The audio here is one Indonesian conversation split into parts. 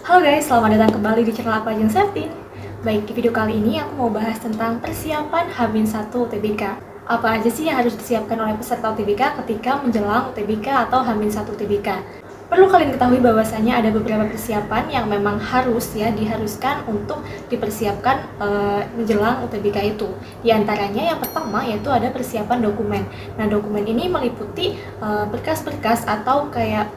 Halo guys, selamat datang kembali di channel aku Ajeng Septin. Baik, di video kali ini aku mau bahas tentang persiapan H-1 UTBK. Apa aja sih yang harus disiapkan oleh peserta UTBK ketika menjelang UTBK atau H-1 UTBK? Perlu kalian ketahui bahwasanya ada beberapa persiapan yang memang diharuskan untuk dipersiapkan menjelang UTBK itu. Di antaranya yang pertama yaitu ada persiapan dokumen. Nah, dokumen ini meliputi berkas-berkas atau kayak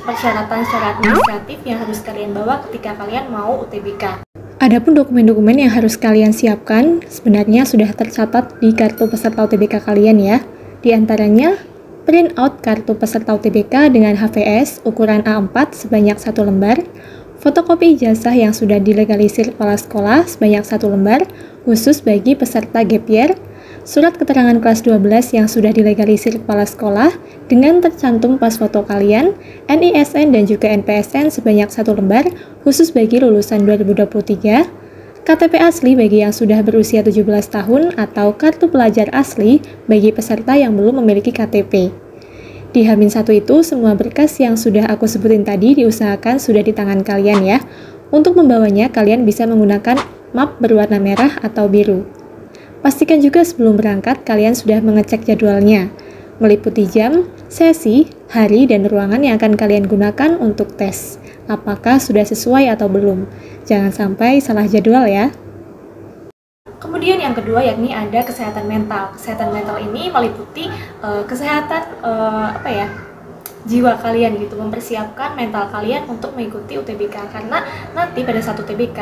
persyaratan secara administratif yang harus kalian bawa ketika kalian mau UTBK. Adapun dokumen-dokumen yang harus kalian siapkan sebenarnya sudah tercatat di kartu peserta UTBK kalian ya. Di antaranya print out kartu peserta UTBK dengan HVS ukuran A4 sebanyak 1 lembar, fotokopi ijazah yang sudah dilegalisir kepala sekolah sebanyak 1 lembar, khusus bagi peserta gap year, surat keterangan kelas 12 yang sudah dilegalisir kepala sekolah dengan tercantum pas foto kalian, NISN dan juga NPSN sebanyak 1 lembar, khusus bagi lulusan 2023, KTP asli bagi yang sudah berusia 17 tahun atau kartu pelajar asli bagi peserta yang belum memiliki KTP. Di H-1 itu, semua berkas yang sudah aku sebutin tadi diusahakan sudah di tangan kalian ya. Untuk membawanya, kalian bisa menggunakan map berwarna merah atau biru. Pastikan juga sebelum berangkat, kalian sudah mengecek jadwalnya, meliputi jam, sesi, hari, dan ruangan yang akan kalian gunakan untuk tes. Apakah sudah sesuai atau belum? Jangan sampai salah jadwal ya. Kemudian yang kedua yakni ada kesehatan mental. Kesehatan mental ini meliputi kesehatan jiwa kalian gitu, mempersiapkan mental kalian untuk mengikuti UTBK karena nanti pada saat UTBK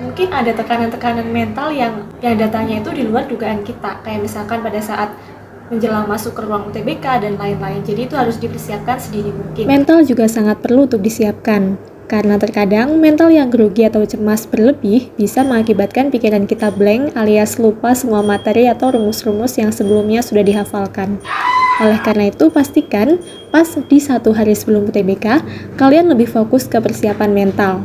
mungkin ada tekanan-tekanan mental yang datangnya itu di luar dugaan kita, kayak misalkan pada saat menjelang masuk ke ruang UTBK dan lain-lain. Jadi itu harus dipersiapkan sedini mungkin. Mental juga sangat perlu untuk disiapkan, karena terkadang mental yang grogi atau cemas berlebih bisa mengakibatkan pikiran kita blank alias lupa semua materi atau rumus-rumus yang sebelumnya sudah dihafalkan. Oleh karena itu, pastikan pas di 1 hari sebelum UTBK, kalian lebih fokus ke persiapan mental.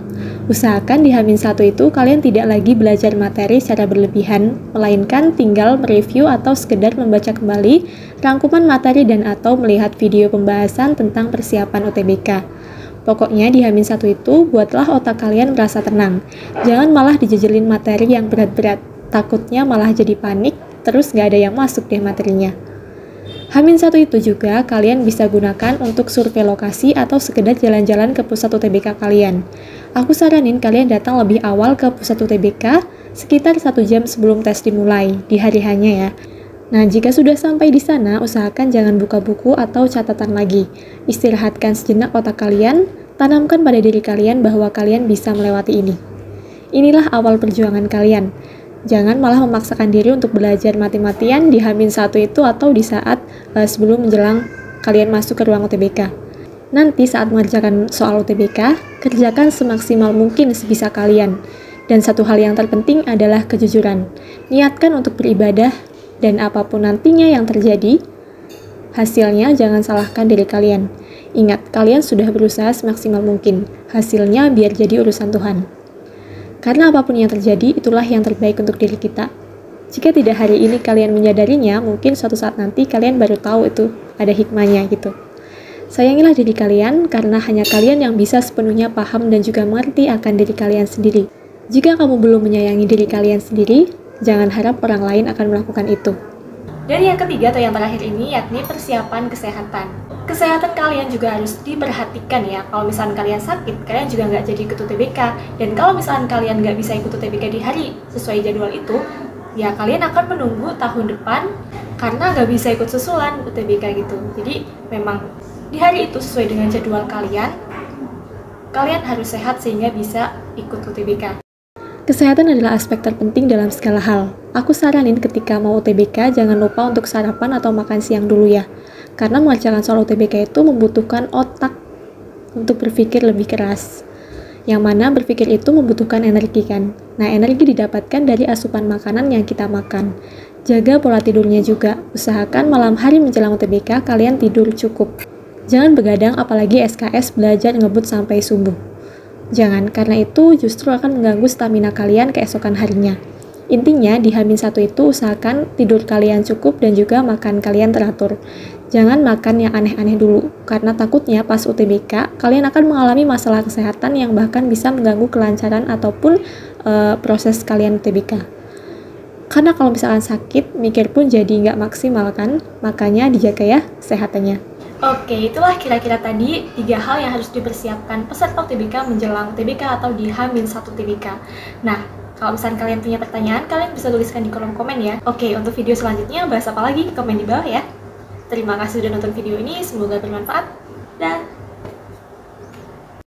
Usahakan di H-1 itu kalian tidak lagi belajar materi secara berlebihan, melainkan tinggal mereview atau sekedar membaca kembali rangkuman materi dan atau melihat video pembahasan tentang persiapan UTBK. Pokoknya di H-1 itu, buatlah otak kalian merasa tenang. Jangan malah dijejelin materi yang berat-berat. Takutnya malah jadi panik, terus nggak ada yang masuk deh materinya. H-1 itu juga kalian bisa gunakan untuk survei lokasi atau sekedar jalan-jalan ke pusat UTBK kalian. Aku saranin kalian datang lebih awal ke pusat UTBK, sekitar 1 jam sebelum tes dimulai, di hari hanya ya. Nah, jika sudah sampai di sana, usahakan jangan buka buku atau catatan lagi. Istirahatkan sejenak otak kalian, tanamkan pada diri kalian bahwa kalian bisa melewati ini. Inilah awal perjuangan kalian. Jangan malah memaksakan diri untuk belajar mati-matian di H-1 itu atau di saat sebelum menjelang kalian masuk ke ruang UTBK. Nanti saat mengerjakan soal UTBK, kerjakan semaksimal mungkin sebisa kalian. Dan satu hal yang terpenting adalah kejujuran. Niatkan untuk beribadah, dan apapun nantinya yang terjadi, hasilnya jangan salahkan diri kalian. Ingat, kalian sudah berusaha semaksimal mungkin. Hasilnya biar jadi urusan Tuhan. Karena apapun yang terjadi, itulah yang terbaik untuk diri kita. Jika tidak hari ini kalian menyadarinya, mungkin suatu saat nanti kalian baru tahu itu ada hikmahnya gitu. Sayangilah diri kalian, karena hanya kalian yang bisa sepenuhnya paham dan juga mengerti akan diri kalian sendiri. Jika kamu belum menyayangi diri kalian sendiri, jangan harap orang lain akan melakukan itu. Dan yang ketiga atau yang terakhir ini yakni persiapan kesehatan. Kesehatan kalian juga harus diperhatikan ya. Kalau misalkan kalian sakit, kalian juga nggak jadi ikut UTBK. Dan kalau misalkan kalian nggak bisa ikut UTBK di hari sesuai jadwal itu, ya kalian akan menunggu tahun depan karena nggak bisa ikut susulan UTBK gitu. Jadi memang di hari itu sesuai dengan jadwal kalian, kalian harus sehat sehingga bisa ikut UTBK. Kesehatan adalah aspek terpenting dalam segala hal. Aku saranin ketika mau UTBK, jangan lupa untuk sarapan atau makan siang dulu ya. Karena mengerjakan soal UTBK itu membutuhkan otak untuk berpikir lebih keras. Yang mana berpikir itu membutuhkan energi kan. Nah, energi didapatkan dari asupan makanan yang kita makan. Jaga pola tidurnya juga. Usahakan malam hari menjelang UTBK kalian tidur cukup. Jangan begadang apalagi SKS belajar ngebut sampai subuh. Jangan, karena itu justru akan mengganggu stamina kalian keesokan harinya. Intinya, di H-1 itu usahakan tidur kalian cukup dan juga makan kalian teratur. Jangan makan yang aneh-aneh dulu, karena takutnya pas UTBK, kalian akan mengalami masalah kesehatan yang bahkan bisa mengganggu kelancaran ataupun proses kalian UTBK. Karena kalau misalkan sakit, mikir pun jadi nggak maksimal kan, makanya dijaga ya kesehatannya. Oke, itulah kira-kira tadi 3 hal yang harus dipersiapkan peserta UTBK menjelang UTBK atau di H-1 UTBK. Nah, kalau misalkan kalian punya pertanyaan, kalian bisa tuliskan di kolom komen ya. Oke, untuk video selanjutnya bahas apa lagi? Komen di bawah ya. Terima kasih sudah nonton video ini, semoga bermanfaat. Dah.